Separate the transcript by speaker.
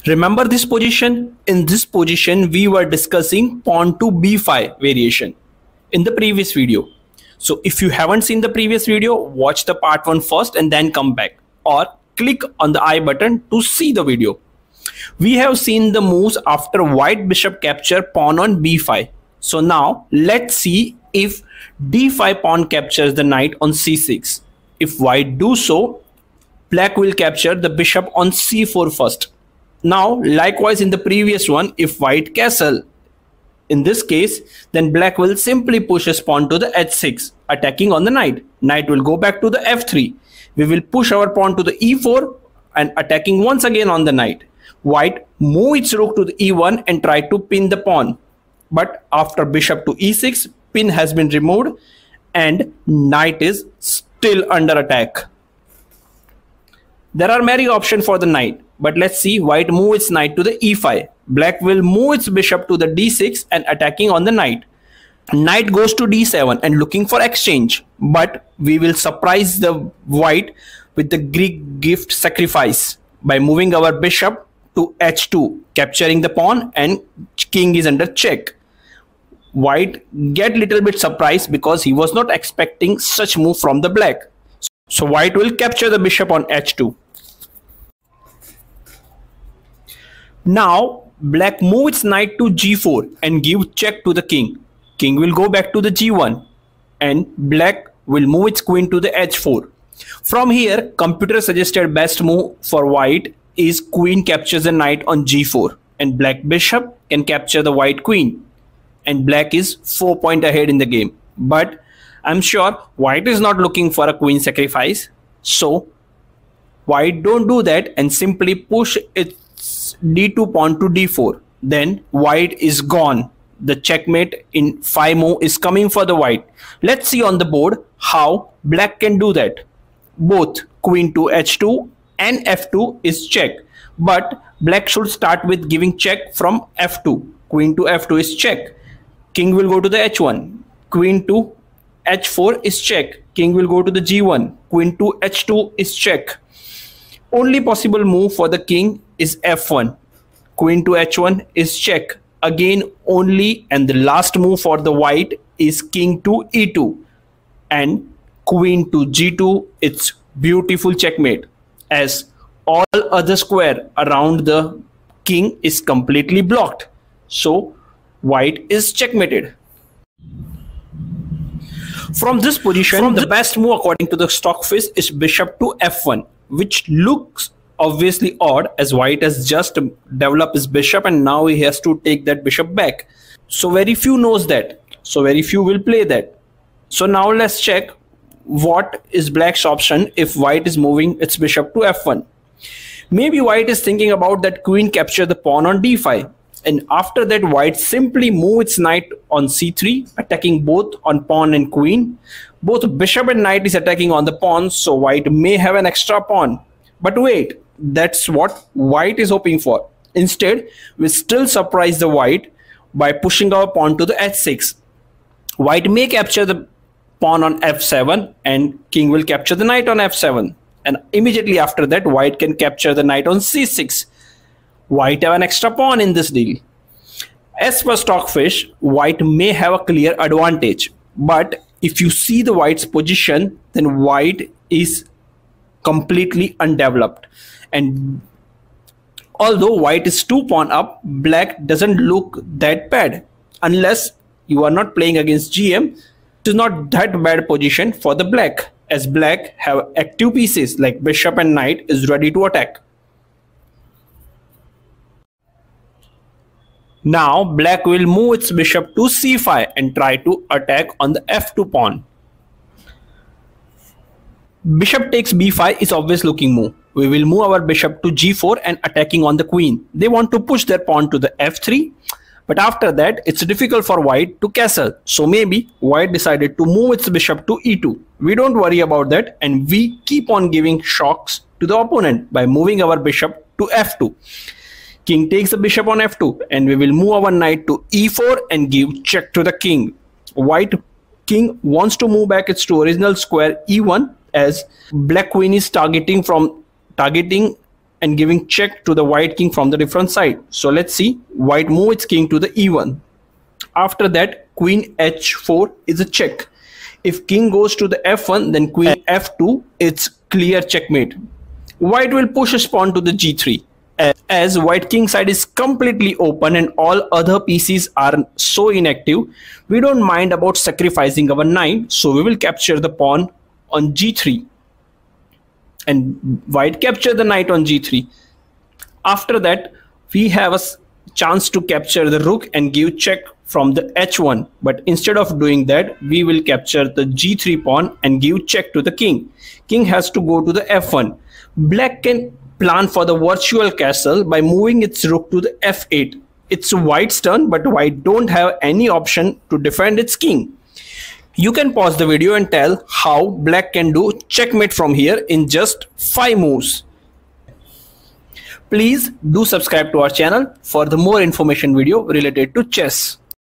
Speaker 1: Remember this position? In this position, we were discussing pawn to b5 variation in the previous video. So if you haven't seen the previous video, watch the part 1 first and then come back, or click on the I button to see the video. We have seen the moves after white bishop capture pawn on b5. So now let's see if d5 pawn captures the knight on c6. If white do so, black will capture the bishop on c4 first. Now likewise in the previous one, if white castle in this case, then black will simply push his pawn to the h6, attacking on the knight. Knight will go back to the f3. We will push our pawn to the e4 and attacking once again on the knight. White move its rook to the e1 and try to pin the pawn. But after bishop to e6, pin has been removed and knight is still under attack. There are many options for the knight, but let's see. White move its knight to the e5. Black will move its bishop to the d6 and attacking on the knight. Knight goes to d7 and looking for exchange, but we will surprise the white with the Greek gift sacrifice by moving our bishop to h2, capturing the pawn, and king is under check. White get little bit surprised because he was not expecting such move from the black. So white will capture the bishop on h2. Now black move its knight to g4 and give check to the king. King will go back to the g1 and black will move its queen to the h4. From here, computer suggested best move for white is queen captures the knight on g4 and black bishop can capture the white queen, and black is 4 points ahead in the game. But I'm sure white is not looking for a queen sacrifice, so white don't do that and simply push its d2 pawn to d4. Then white is gone. The checkmate in 5 move is coming for the white. Let's see on the board how black can do that. Both queen to h2 and f2 is check, but black should start with giving check from f2. Queen to f2 is check. King will go to the h1. Queen to h4 is check. King will go to the g1. Queen to h2 is check. Only possible move for the king is f1. Queen to h1 is check. Again only, and the last move for the white is king to e2 and queen to g2. It's beautiful checkmate, as all other square around the king is completely blocked. So white is checkmated. From this position, the best move according to the stockfish is bishop to f1, which looks obviously odd as white has just developed his bishop and now he has to take that bishop back. So very few knows that. So very few will play that. So now let's check what is black's option if white is moving its bishop to f1. Maybe white is thinking about that queen capture the pawn on d5, and after that white simply move its knight on c3, attacking both on pawn and queen. Both bishop and knight is attacking on the pawn, so white may have an extra pawn. But wait, that's what white is hoping for. Instead, we still surprise the white by pushing our pawn to the h6. White may capture the pawn on f7 and king will capture the knight on f7. And immediately after that, white can capture the knight on c6. White have an extra pawn in this deal. As per stockfish, white may have a clear advantage. But if you see the white's position, then white is completely undeveloped. And although white is 2 pawn up, black doesn't look that bad. Unless you are not playing against GM, it is not that bad position for the black, as black have active pieces like bishop and knight is ready to attack. Now black will move its bishop to c5 and try to attack on the f2 pawn. Bishop takes b5 is obvious looking move. We will move our bishop to g4 and attacking on the queen. They want to push their pawn to the f3, but after that it's difficult for white to castle. So maybe white decided to move its bishop to e2. We don't worry about that and we keep on giving shocks to the opponent by moving our bishop to f2. King takes the bishop on f2 and we will move our knight to e4 and give check to the king. White king wants to move back its to original square e1, as black queen is targeting and giving check to the white king from the different side. So let's see, white move its king to the e1. After that, queen h4 is a check. If king goes to the f1, then queen f2, it's clear checkmate. White will push his pawn to the g3. As white king side is completely open and all other pieces are so inactive, we don't mind about sacrificing our knight, so we will capture the pawn on g3. And white capture the knight on g3. After that, we have a chance to capture the rook and give check from the h1, but instead of doing that, we will capture the g3 pawn and give check to the king. King has to go to the f1. Black can plan for the virtual castle by moving its rook to the f8. It's white's turn, but white don't have any option to defend its king. You can pause the video and tell how black can do checkmate from here in just 5 moves. Please do subscribe to our channel for the more information video related to chess.